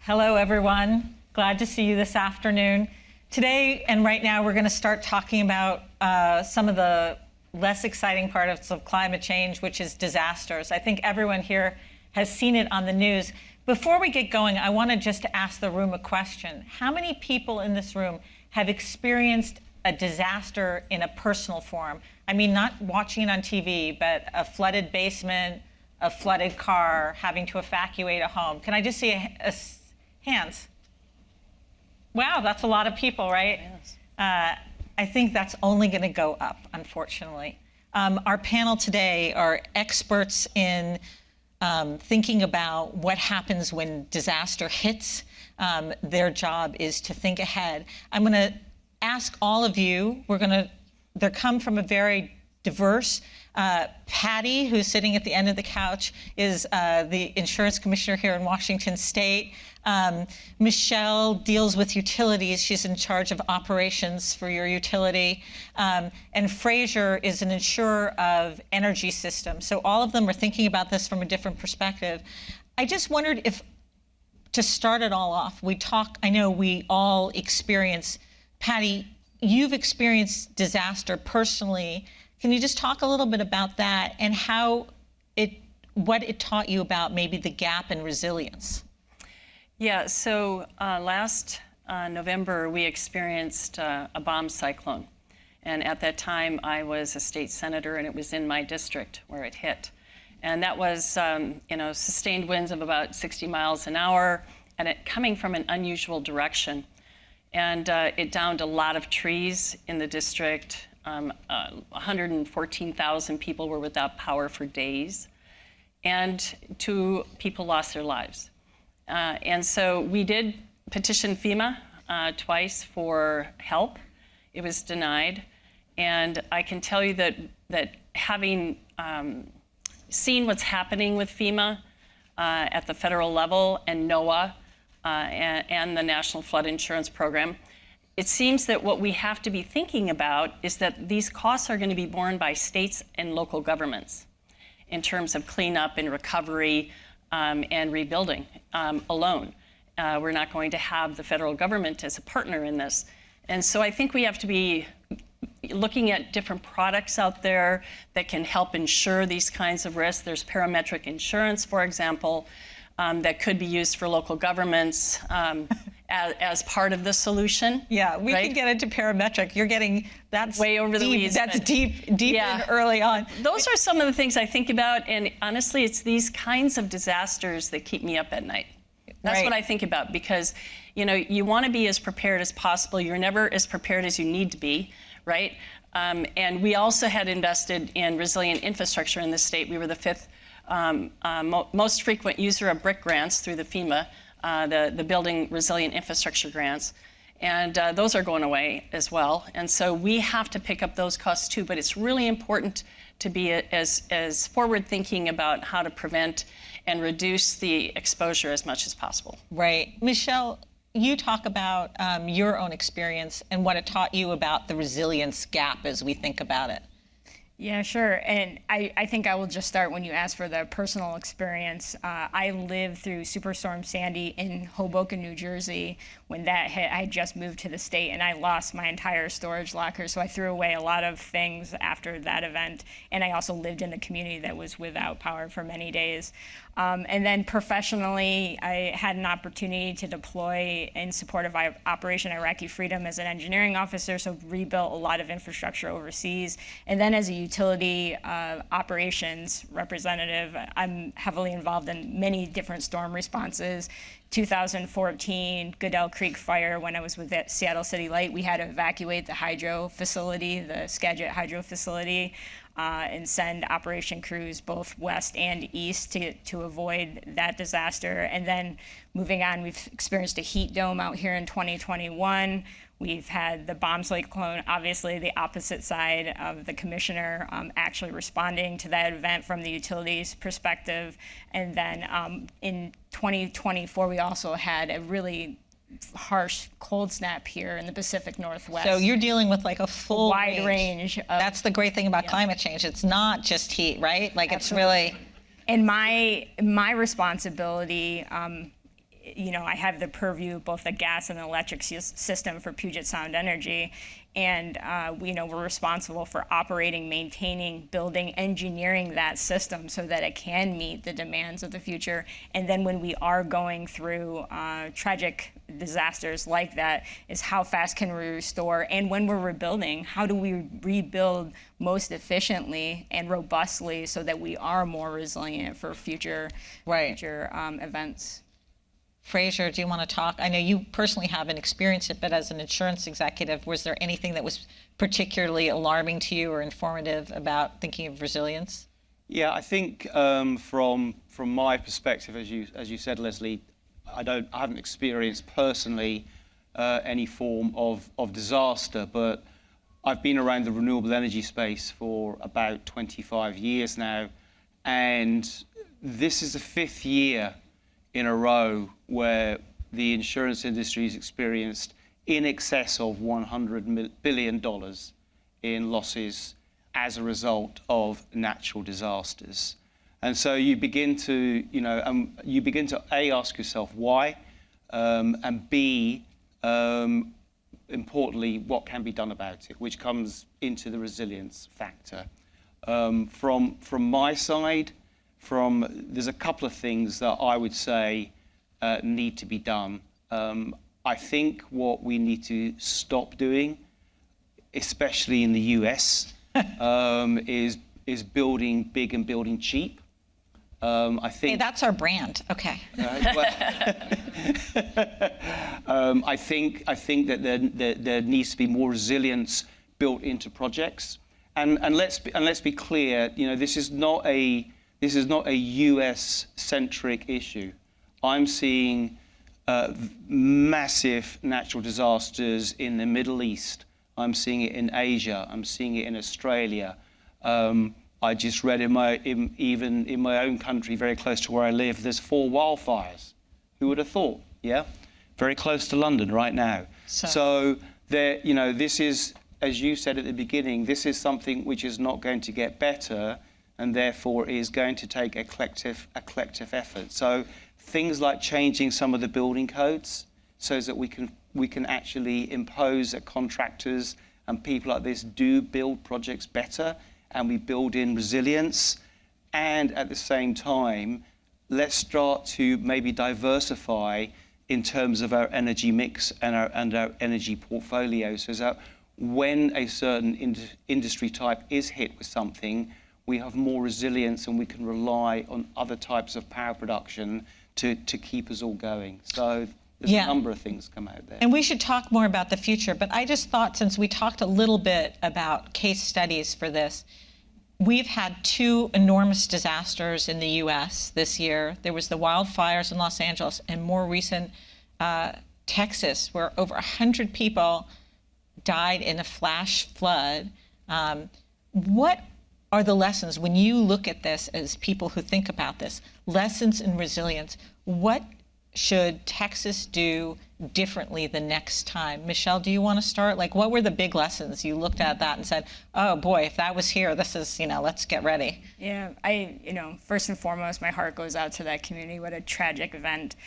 Hello, everyone. Glad to see you this afternoon. Today and right now, we're going to start talking about some of the less exciting parts of climate change, which is disasters. I think everyone here has seen it on the news. Before we get going, I want to just ask the room a question. How many people in this room have experienced a disaster in a personal form? I mean, not watching it on TV, but a flooded basement, a flooded car, having to evacuate a home. Can I just see hands? Wow, that's a lot of people, right? Yes. I think that's only going to go up, unfortunately. Our panel today are experts in thinking about what happens when disaster hits. Their job is to think ahead. I'm going to ask all of you, they come from a very diverse, Patty, who's sitting at the end of the couch, is the insurance commissioner here in Washington State. Michelle deals with utilities. She's in charge of operations for your utility. And Fraser is an insurer of energy systems. So all of them are thinking about this from a different perspective. I just wondered if, to start it all off, I know we all experience, Patty, you've experienced disaster personally. Can you just talk a little bit about that and what it taught you about maybe the gap in resilience? Yeah, so last November, we experienced a bomb cyclone. And at that time, I was a state senator, and it was in my district where it hit. And that was, sustained winds of about 60 miles an hour, and it coming from an unusual direction. And it downed a lot of trees in the district. 114,000 people were without power for days, and 2 people lost their lives. And so we did petition FEMA twice for help. It was denied. And I can tell you that having seen what's happening with FEMA at the federal level and NOAA and the National Flood Insurance Program, it seems that what we have to be thinking about is that these costs are going to be borne by states and local governments in terms of cleanup and recovery and rebuilding alone. We're not going to have the federal government as a partner in this. And so I think we have to be looking at different products out there that can help insure these kinds of risks. There's parametric insurance, for example, that could be used for local governments as part of the solution. Yeah, we can get into parametric. That's way over the weeds. That's deep and early on. Those are some of the things I think about, and honestly, it's these kinds of disasters that keep me up at night. That's what I think about, because you want to be as prepared as possible. You're never as prepared as you need to be, right? And we also had invested in resilient infrastructure in the state. We were the 5th most frequent user of BRIC grants through the FEMA, the Building Resilient Infrastructure grants. And those are going away as well. And so we have to pick up those costs too. But it's really important to be as forward thinking about how to prevent and reduce the exposure as much as possible. Right. Michelle, you talk about your own experience and what it taught you about the resilience gap as we think about it. Yeah, sure. And I think I will just start when you asked for the personal experience. I lived through Superstorm Sandy in Hoboken, New Jersey. When that hit, I just moved to the state, and I lost my entire storage locker. So I threw away a lot of things after that event. And I also lived in a community that was without power for many days. And then professionally, I had an opportunity to deploy in support of Operation Iraqi Freedom as an engineering officer, so rebuilt a lot of infrastructure overseas. And then as a utility operations representative, I'm heavily involved in many different storm responses. 2014, Goodell Creek fire, when I was with Seattle City Light, we had to evacuate the hydro facility, the Skagit hydro facility, and send operation crews both west and east to avoid that disaster. And then moving on, we've experienced a heat dome out here in 2021. We've had the bomb cyclone, obviously the opposite side of the commissioner actually responding to that event from the utilities perspective. And then in 2024, we also had a really harsh cold snap here in the Pacific Northwest. So you're dealing with like a full wide range. That's the great thing about climate change. It's not just heat, right? Like Absolutely. It's really. And my responsibility I have the purview of both the gas and electric system for Puget Sound Energy. And we're responsible for operating, maintaining, building, engineering that system so that it can meet the demands of the future. And then when we are going through tragic disasters like that, is how fast can we restore? And when we're rebuilding, how do we rebuild most efficiently and robustly so that we are more resilient for future events? Fraser, do you want to talk? I know you personally haven't experienced it, but as an insurance executive, was there anything that was particularly alarming to you or informative about thinking of resilience? Yeah, I think from my perspective, as you said, Leslie, I haven't experienced personally any form of disaster, but I've been around the renewable energy space for about 25 years now, and this is the 5th year in a row where the insurance industry has experienced in excess of $100 billion in losses as a result of natural disasters. And so you begin to, A, ask yourself why, and B, importantly, what can be done about it, which comes into the resilience factor. From my side, there's a couple of things that I would say need to be done. I think what we need to stop doing, especially in the US, is building big and building cheap. I think Hey, that's our brand. Okay. I think that there needs to be more resilience built into projects, and let's be clear. This is not a US-centric issue. I'm seeing massive natural disasters in the Middle East. I'm seeing it in Asia. I'm seeing it in Australia. I just read even in my own country, very close to where I live, there's 4 wildfires. Who would have thought? Yeah, very close to London right now. So there, this is, as you said at the beginning, this is something which is not going to get better, and therefore is going to take a collective effort. So things like changing some of the building codes so that we can actually impose that contractors and people like this do build projects better, and we build in resilience. And at the same time, let's start to maybe diversify in terms of our energy mix and our energy portfolio, so that when a certain industry type is hit with something, we have more resilience and we can rely on other types of power production to keep us all going. So there's a number of things come out there. And we should talk more about the future, but I just thought, since we talked a little bit about case studies for this, we've had 2 enormous disasters in the US this year. There was the wildfires in Los Angeles, and more recent Texas, where over 100 people died in a flash flood. What are the lessons, when you look at this as people who think about this, lessons in resilience? What should Texas do differently the next time? Michelle, do you want to start? What were the big lessons? You looked at that and said, oh boy, if that was here, this is, let's get ready. Yeah, first and foremost, my heart goes out to that community. What a tragic event.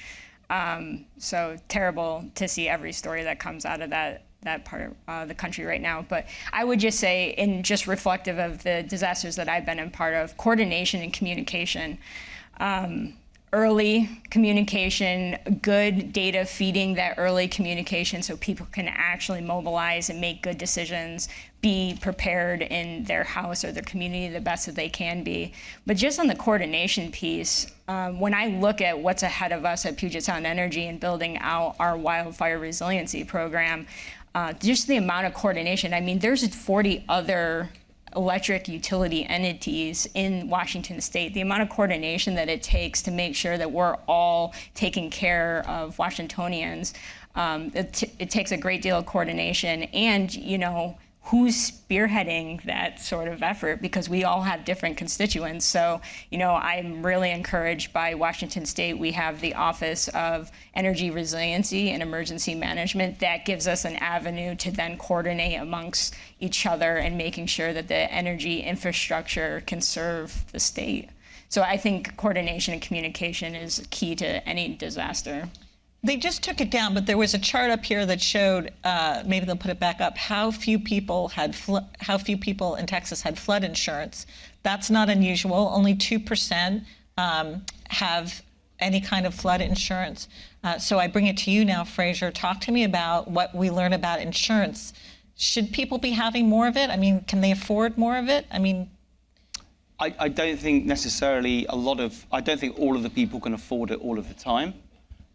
So terrible to see every story that comes out of that part of the country right now. But I would just say, in just reflective of the disasters that I've been a part of, coordination and communication. Early communication, good data feeding that early communication so people can actually mobilize and make good decisions, be prepared in their house or their community the best that they can be. But just on the coordination piece, when I look at what's ahead of us at Puget Sound Energy and building out our wildfire resiliency program, just the amount of coordination. I mean, there's 40 other electric utility entities in Washington State. The amount of coordination that it takes to make sure that we're all taking care of Washingtonians, it takes a great deal of coordination. And, who's spearheading that sort of effort, because we all have different constituents. So, I'm really encouraged by Washington State. We have the Office of Energy Resiliency and Emergency Management. That gives us an avenue to then coordinate amongst each other and making sure that the energy infrastructure can serve the state. So I think coordination and communication is key to any disaster. They just took it down, but there was a chart up here that showed, maybe they'll put it back up, how few people in Texas had flood insurance. That's not unusual. Only 2% have any kind of flood insurance. So I bring it to you now, Fraser. Talk to me about what we learn about insurance. Should people be having more of it? I mean, can they afford more of it? I mean, I don't think necessarily I don't think all of the people can afford it all of the time.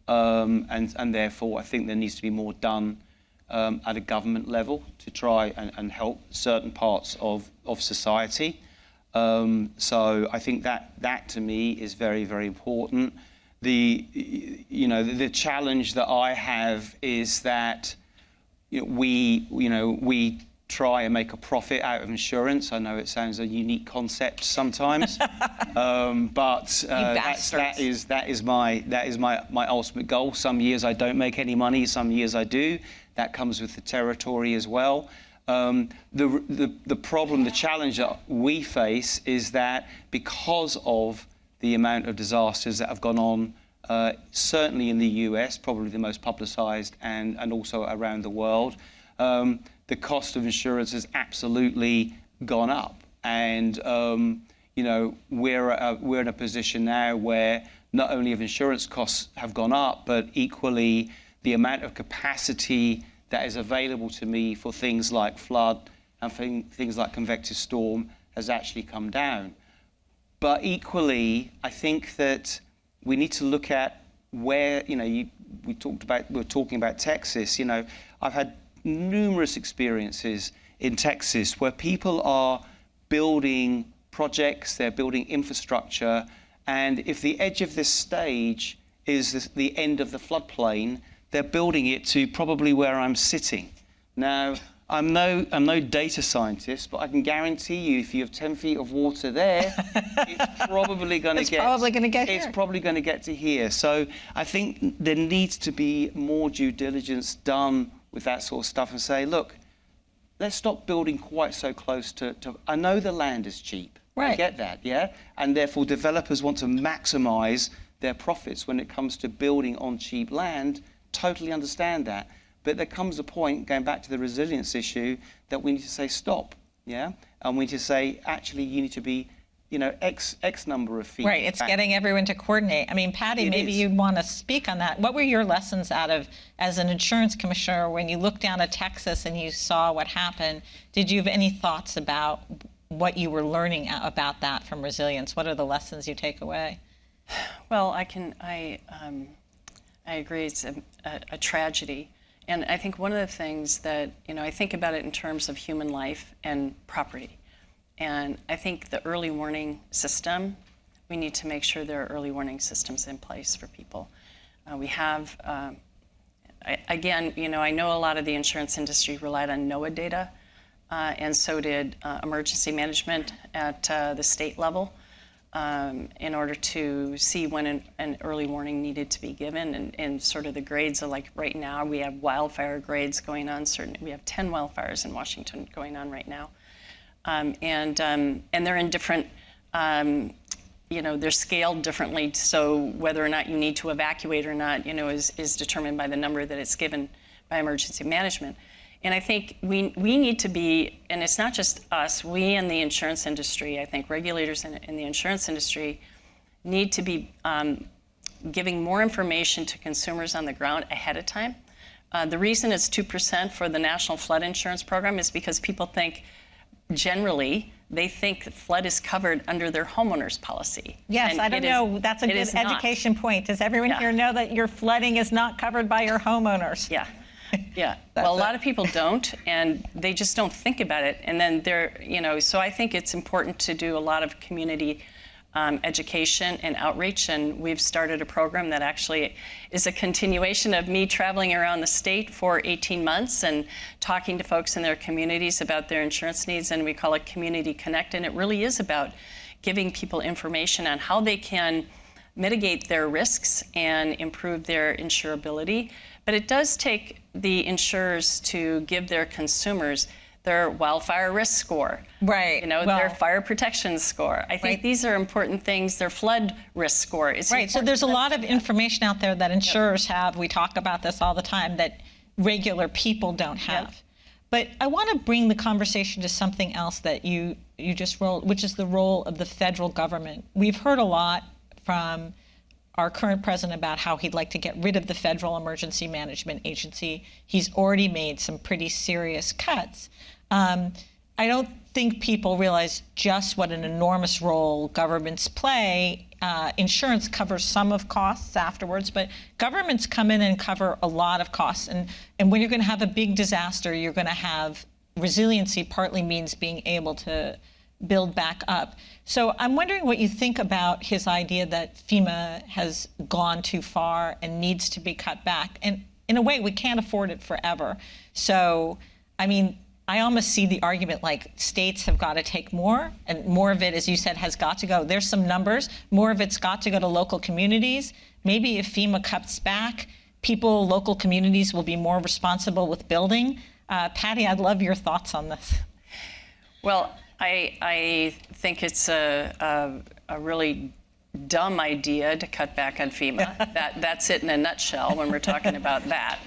And therefore, I think there needs to be more done at a government level to try and help certain parts of society. So I think that to me is very, very important. The challenge that I have is that we try and make a profit out of insurance. I know it sounds a unique concept sometimes, but that is my ultimate goal. Some years I don't make any money, some years I do. That comes with the territory as well. The problem, the challenge that we face is that because of the amount of disasters that have gone on, certainly in the US, probably the most publicized, and also around the world, the cost of insurance has absolutely gone up. And we're in a position now where not only have insurance costs have gone up, but equally the amount of capacity that is available to me for things like flood and things like convective storm has actually come down. But equally, I think that we need to look at where, we're talking about Texas. I've had numerous experiences in Texas where people are building projects, they're building infrastructure, and if the edge of this stage is the end of the floodplain, they're building it to probably where I'm sitting. Now, I'm no data scientist, but I can guarantee you, if you have 10 feet of water there, it's probably going to get to here. So I think there needs to be more due diligence done with that sort of stuff and say, look, let's stop building quite so close to I know the land is cheap. Right. I get that, yeah? And therefore developers want to maximize their profits when it comes to building on cheap land. Totally understand that. But there comes a point, going back to the resilience issue, that we need to say stop, yeah? And we need to say, actually, you need to be, X number of feet. Right, it's back. getting everyone to coordinate. I mean, Patty, maybe you'd want to speak on that. What were your lessons out of, as an insurance commissioner, when you looked down at Texas and you saw what happened? Did you have any thoughts about what you were learning about that from resilience? What are the lessons you take away? Well, I agree. It's a tragedy. And I think one of the things that, I think about it in terms of human life and property. And I think the early warning system, we need to make sure there are early warning systems in place for people. We have, I know a lot of the insurance industry relied on NOAA data, and so did emergency management at the state level. In order to see when an early warning needed to be given, and sort of the grades are like right now we have wildfire grades going on. We have 10 wildfires in Washington going on right now, and they're in different, they're scaled differently. So whether or not you need to evacuate or not, is determined by the number that it's given by emergency management. And I think we need to be, and it's not just us, we in the insurance industry, I think regulators in the insurance industry need to be giving more information to consumers on the ground ahead of time. The reason it's 2% for the National Flood Insurance Program is because people think, generally, they think that flood is covered under their homeowner's policy. Yes, and I don't know. That's a good education point. Does everyone here know that your flooding is not covered by your homeowners? Yeah. Yeah, well, a lot of people don't, and they just don't think about it. And then so I think it's important to do a lot of community education and outreach. And we've started a program that actually is a continuation of me traveling around the state for 18 months and talking to folks in their communities about their insurance needs. And we call it Community Connect. And it really is about giving people information on how they can mitigate their risks and improve their insurability. But it does take the insurers to give their consumers their wildfire risk score. Right. You know, their fire protection score. I think these are important things. Their flood risk score is right. So there's a lot of information out there that insurers have. We talk about this all the time that regular people don't have. Yep. But I want to bring the conversation to something else that you just rolled, which is the role of the federal government. We've heard a lot from our current president about how he'd like to get rid of the Federal Emergency Management Agency. He's already made some pretty serious cuts. I don't think people realize just what an enormous role governments play. Insurance covers some of costs afterwards, but governments come in and cover a lot of costs. And when you're going to have a big disaster, you're going to have resiliency partly means being able to build back up. So I'm wondering what you think about his idea that FEMA has gone too far and needs to be cut back. And in a way, we can't afford it forever. So, I mean, I almost see the argument like states have got to take more, and more of it, as you said, has got to go. There's some numbers. More of it's got to go to local communities. Maybe if FEMA cuts back, local communities will be more responsible with building. Patty, I'd love your thoughts on this. Well, I think it's a really dumb idea to cut back on FEMA. That's it in a nutshell when we're talking about that.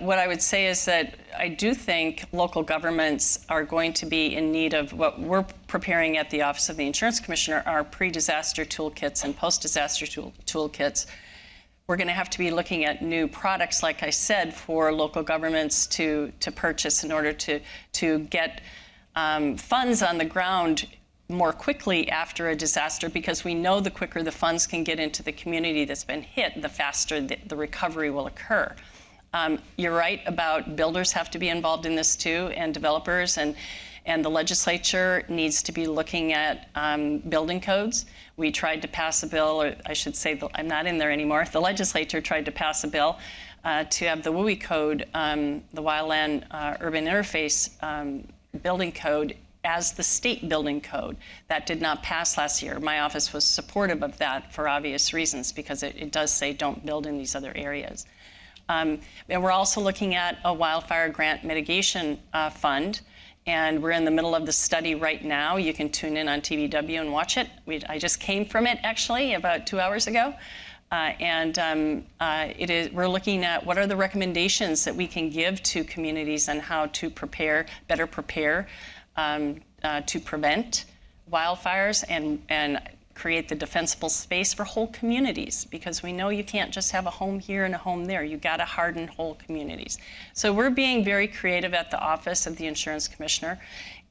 What I would say is that I do think local governments are going to be in need of what we're preparing at the Office of the Insurance Commissioner, our pre-disaster toolkits and post-disaster toolkits. We're going to have to be looking at new products, like I said, for local governments to purchase in order to get funds on the ground more quickly after a disaster, because we know the quicker the funds can get into the community that's been hit, the faster the recovery will occur. You're right about builders have to be involved in this too, and developers, and the legislature needs to be looking at building codes. We tried to pass a bill, or I should say, I'm not in there anymore. The legislature tried to pass a bill to have the WUI code, the Wildland Urban Interface building code, as the state building code. That did not pass last year. My office was supportive of that for obvious reasons, because it does say don't build in these other areas. And we're also looking at a wildfire grant mitigation fund. And we're in the middle of the study right now. You can tune in on TVW and watch it. I just came from it, actually, about 2 hours ago. We're looking at what are the recommendations that we can give to communities on how to better prepare to prevent wildfires and create the defensible space for whole communities, because we know you can't just have a home here and a home there. You got to harden whole communities. So we're being very creative at the Office of the Insurance Commissioner,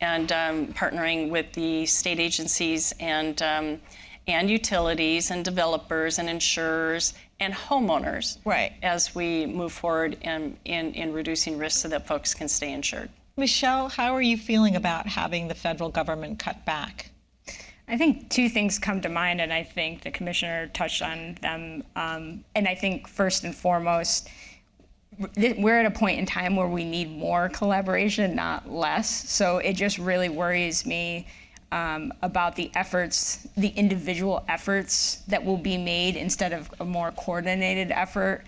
and partnering with the state agencies and utilities and developers and insurers and homeowners, right, as we move forward in reducing risks so that folks can stay insured. Michelle, how are you feeling about having the federal government cut back? I think two things come to mind, and I think the commissioner touched on them. And I think first and foremost, we're at a point in time where we need more collaboration, not less. So it just really worries me about the efforts, the individual efforts that will be made instead of a more coordinated effort.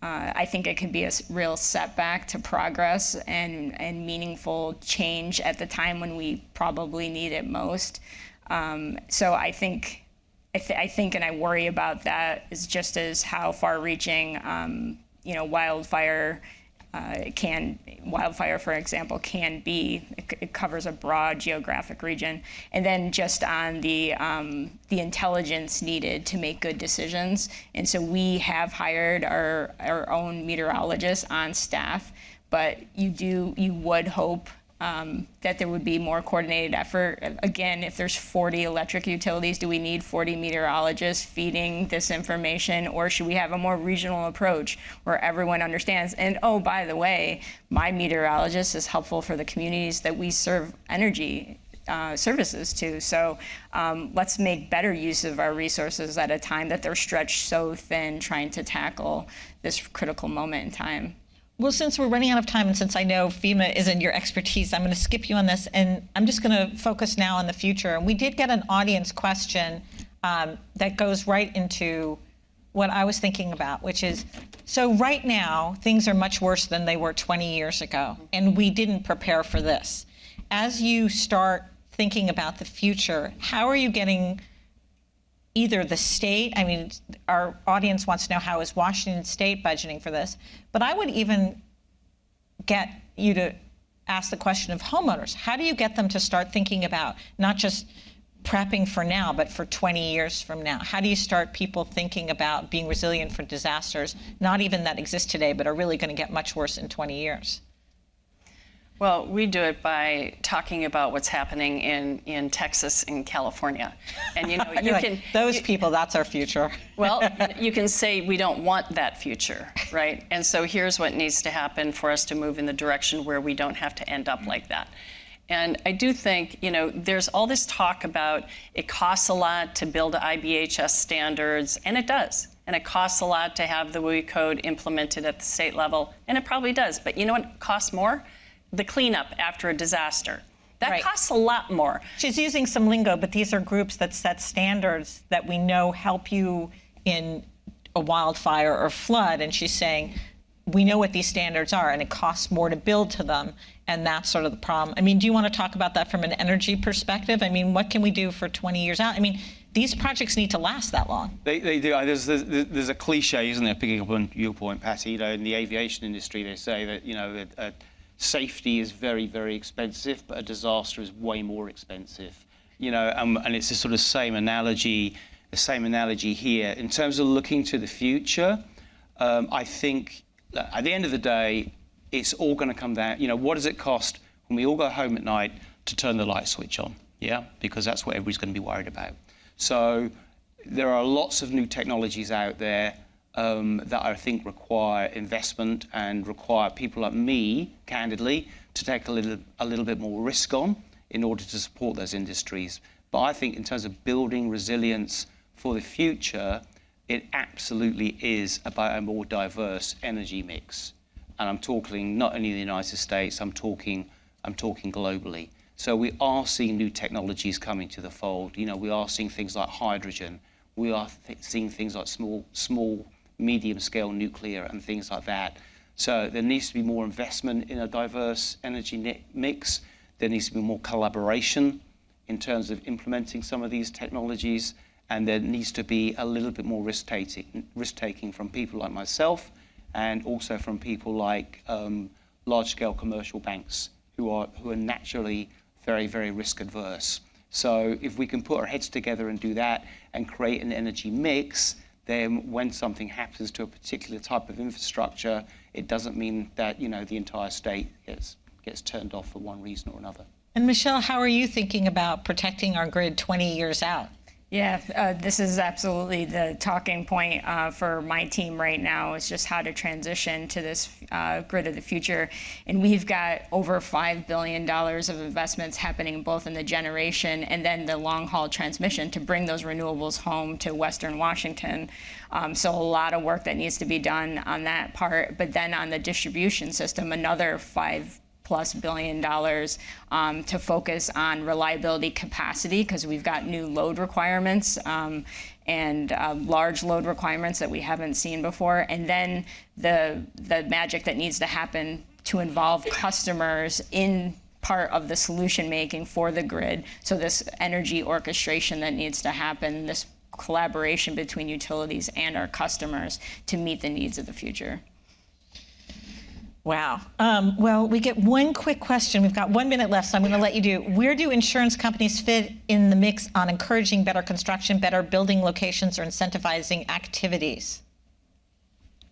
I think it could be a real setback to progress and meaningful change at the time when we probably need it most. So I think and I worry about that is just as how far-reaching, wildfire, for example, can be. It covers a broad geographic region, and then just on the intelligence needed to make good decisions. And so we have hired our own meteorologists on staff, but you would hope that there would be more coordinated effort. Again, if there's 40 electric utilities, do we need 40 meteorologists feeding this information, or should we have a more regional approach where everyone understands? And oh, by the way, my meteorologist is helpful for the communities that we serve energy services to. So let's make better use of our resources at a time that they're stretched so thin trying to tackle this critical moment in time. Well, since we're running out of time, and since I know FEMA isn't your expertise, I'm going to skip you on this, and I'm just going to focus now on the future. And we did get an audience question that goes right into what I was thinking about, which is, so right now, things are much worse than they were 20 years ago, and we didn't prepare for this. As you start thinking about the future, how are you getting either the state, I mean, our audience wants to know how is Washington State budgeting for this, but I would even get you to ask the question of homeowners. How do you get them to start thinking about not just prepping for now, but for 20 years from now? How do you start people thinking about being resilient for disasters, not even that exist today, but are really going to get much worse in 20 years? Well, we do it by talking about what's happening in Texas and California. And you know, you like, can those people, that's our future. Well, you can say we don't want that future, right? And so here's what needs to happen for us to move in the direction where we don't have to end up like that. And I do think, you know, there's all this talk about it costs a lot to build IBHS standards, and it does. And it costs a lot to have the WUI code implemented at the state level, and it probably does. But you know what costs more? The cleanup after a disaster. That costs a lot more. She's using some lingo, but these are groups that set standards that we know help you in a wildfire or flood. And she's saying, we know what these standards are, and it costs more to build to them. And that's sort of the problem. I mean, do you want to talk about that from an energy perspective? I mean, what can we do for 20 years out? I mean, these projects need to last that long. They do. There's a cliche, isn't there, picking up on your point, Patty, you know, in the aviation industry, they say that, you know, safety is very, very expensive, but a disaster is way more expensive. You know, and it's a sort of same analogy here. In terms of looking to the future, I think at the end of the day, it's all going to come down, you know, what does it cost when we all go home at night to turn the light switch on? Yeah, because that's what everybody's going to be worried about. So there are lots of new technologies out there that I think require investment and require people like me, candidly, to take a little bit more risk on in order to support those industries. But I think in terms of building resilience for the future, it absolutely is about a more diverse energy mix. And I'm talking not only in the United States, I'm talking globally. So we are seeing new technologies coming to the fold. You know, we are seeing things like hydrogen. We are seeing things like small, medium-scale nuclear and things like that. So there needs to be more investment in a diverse energy mix. There needs to be more collaboration in terms of implementing some of these technologies. And there needs to be a little bit more risk-taking from people like myself, and also from people like large-scale commercial banks who are naturally very, very risk-averse. So if we can put our heads together and do that and create an energy mix, then when something happens to a particular type of infrastructure, it doesn't mean that, you know, the entire state gets turned off for one reason or another. And Michelle, how are you thinking about protecting our grid 20 years out? Yeah, this is absolutely the talking point for my team right now, is just how to transition to this grid of the future. And we've got over $5 billion of investments happening both in the generation and then the long-haul transmission to bring those renewables home to Western Washington. So a lot of work that needs to be done on that part. But then on the distribution system, another $5+ billion to focus on reliability capacity, because we've got new load requirements and large load requirements that we haven't seen before. And then the magic that needs to happen to involve customers in part of the solution making for the grid. So this energy orchestration that needs to happen, this collaboration between utilities and our customers to meet the needs of the future. Wow. Well, we get one quick question. We've got 1 minute left, so I'm going to let you do. Where do insurance companies fit in the mix on encouraging better construction, better building locations, or incentivizing activities?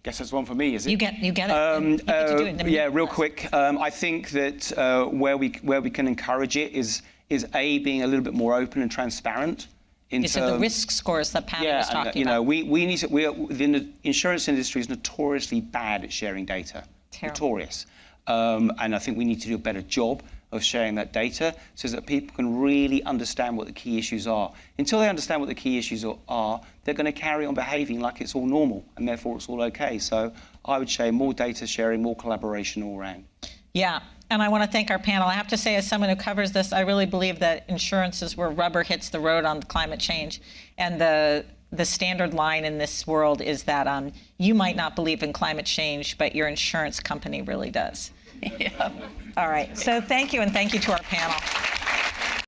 Guess that's one for me, is it? You get it. You get to do it. Yeah, real quick. I think that where we can encourage it is A, being a little bit more open and transparent. So the risk scores that Patty was talking about. You know, we need to. The insurance industry is notoriously bad at sharing data. Terrible. Notorious. And I think we need to do a better job of sharing that data so that people can really understand what the key issues are. Until they understand what the key issues are, they're going to carry on behaving like it's all normal, and therefore it's all okay. So I would say more data sharing, more collaboration all around. Yeah, and I want to thank our panel. I have to say, as someone who covers this, I really believe that insurance is where rubber hits the road on climate change. And the the standard line in this world is that you might not believe in climate change, but your insurance company really does. Yeah. All right. So thank you, and thank you to our panel.